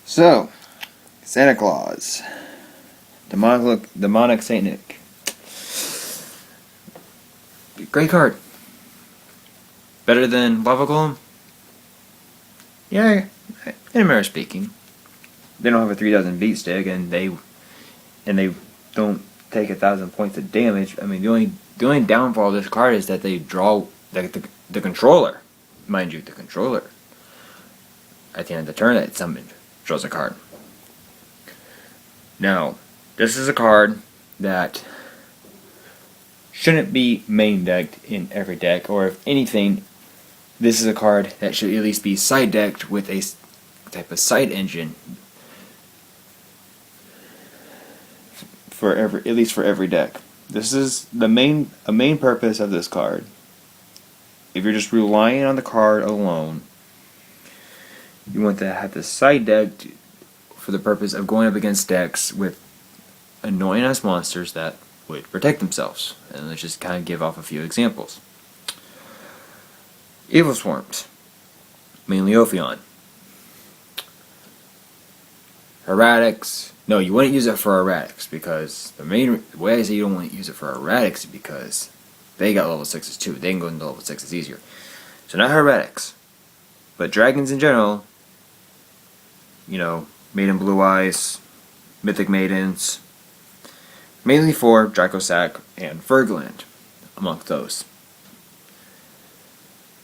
So, Santa Claus. Demonic Saint Nick. Great card. Better than Lava Golem? Yeah, in a manner speaking. They don't have a 3,000 beat stick, and they don't take 1,000 points of damage. I mean, the only downfall of this card is that they draw the controller, mind you, the controller. At the end of the turn, that summoned draws a card. Now, this is a card that shouldn't be main decked in every deck, or if anything, this is a card that should at least be side decked with a type of side engine at least for every deck. This is a main purpose of this card. If you're just relying on the card alone, you want to have the side decked for the purpose of going up against decks with annoying ass monsters that would protect themselves. And let's just kind of give off a few examples. Evil Swarms, mainly Ophion. Erratics. No, you wouldn't use it for Erratics because the way I say you don't want to use it for Erratics is because they got level 6s too. They can go into level 6s easier. So not Heretics, but dragons in general. You know, Maiden Blue Eyes, Mythic Maidens, mainly for Dracosac and Fergland, amongst those.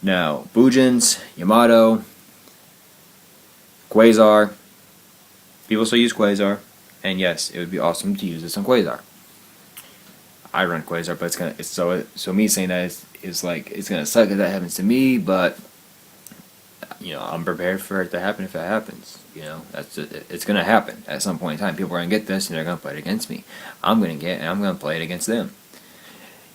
Now, Boojins, Yamato, Quasar. People still use Quasar, and yes, it would be awesome to use this on Quasar. I run Quasar, but so me saying that is like it's gonna suck if that happens to me, but you know, I'm prepared for it to happen if it happens. You know, it's gonna happen at some point in time. People are gonna get this and they're gonna play it against me. I'm gonna play it against them.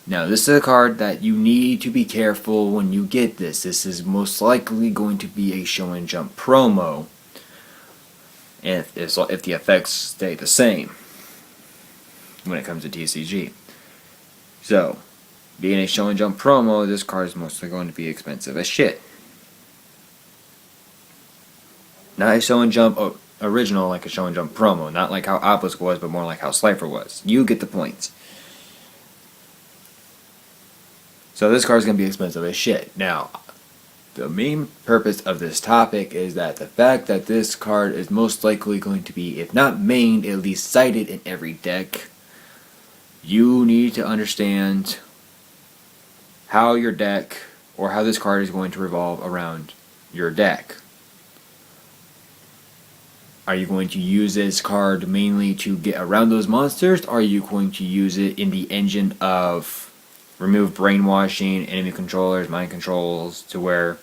Now, this is a card that you need to be careful when you get this. This is most likely going to be a Show and Jump promo, and if the effects stay the same when it comes to TCG. So, being a Show and Jump promo, this card is mostly going to be expensive as shit. Not a Show and Jump original like a Show and Jump promo. Not like how Obelisk was, but more like how Slifer was. You get the points. So this card is going to be expensive as shit. Now, the main purpose of this topic is that the fact that this card is most likely going to be, if not mained, at least sided in every deck, you need to understand how your deck, or how this card is going to revolve around your deck. Are you going to use this card mainly to get around those monsters, or are you going to use it in the engine of remove brainwashing, enemy controllers, mind controls, to where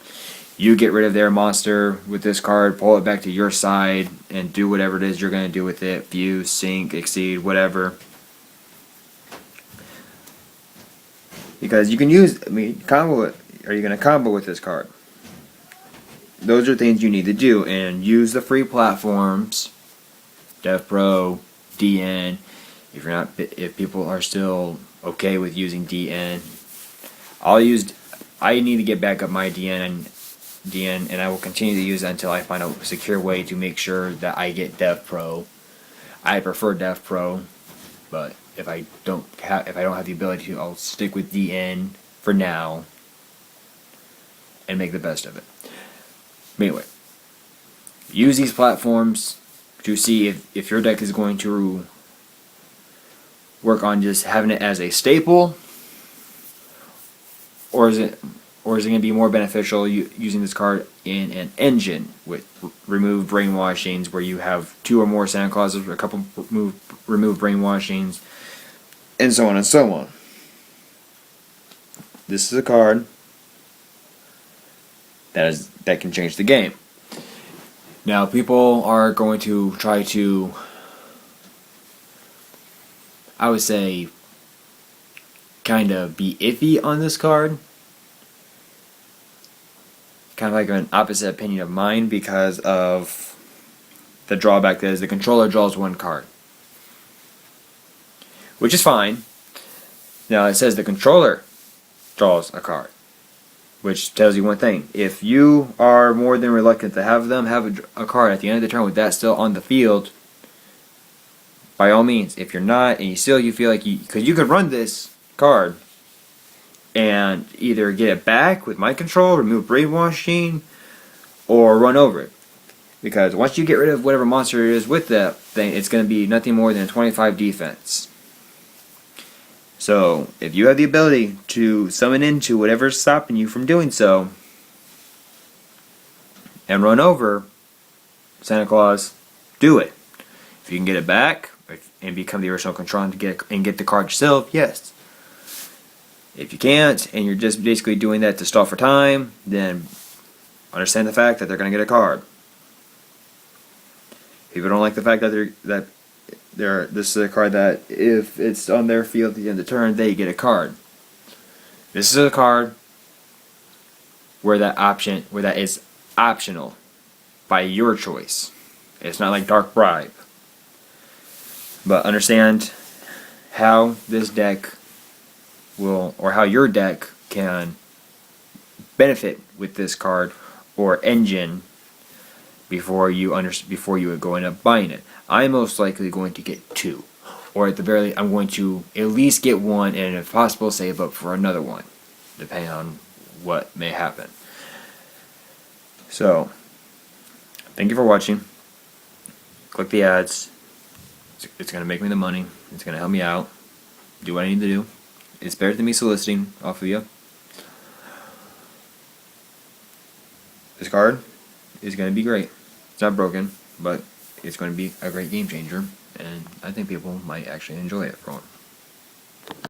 you get rid of their monster with this card, pull it back to your side, and do whatever it is you're going to do with it, fuse, sync, exceed, whatever. Because you can use, combo it. Are you going to combo with this card? Those are things you need to do, and use the free platforms, DevPro, DN. If people are still okay with using DN, I need to get back up my DN, and I will continue to use that until I find a secure way to make sure that I get DevPro. I prefer DevPro, but if I don't have the ability to, I'll stick with DN for now and make the best of it. But anyway, use these platforms to see if your deck is going to work on just having it as a staple, or is it going to be more beneficial using this card in an engine with removed brainwashings, where you have 2 or more Santa Clauses, or a couple removed brainwashings, and so on and so on. This is a card that can change the game. Now, people are going to try to, I would say, kind of be iffy on this card. Kind of like an opposite opinion of mine, because of the drawback that is the controller draws 1 card. Which is fine. Now, it says the controller draws a card. which tells you one thing: if you are more than reluctant to have them have a card at the end of the turn with that still on the field, by all means. If you're not, and you feel like because you could run this card and either get it back with mind control, remove brainwashing, or run over it. Because once you get rid of whatever monster it is with that thing, it's going to be nothing more than a 25 defense. So, if you have the ability to summon into whatever's stopping you from doing so, and run over Santa Claus, do it. If you can get it back, and become the original Contron to get the card yourself, yes. If you can't, and you're just basically doing that to stall for time, then understand the fact that they're going to get a card. People don't like the fact that this is a card that if it's on their field at the end of the turn, they get a card. This is a card where that is optional by your choice. It's not like Dark Bribe. But understand how this deck will, or how your deck can benefit with this card or engine before you would go end up buying it. I'm most likely going to get 2, or at the very least, I'm going to at least get 1, and if possible, save up for another one, depending on what may happen. So, thank you for watching. Click the ads. It's going to make me the money. It's going to help me out. Do what I need to do. It's better than me soliciting off of you. This card is going to be great. It's not broken, but it's going to be a great game changer, and I think people might actually enjoy it for one.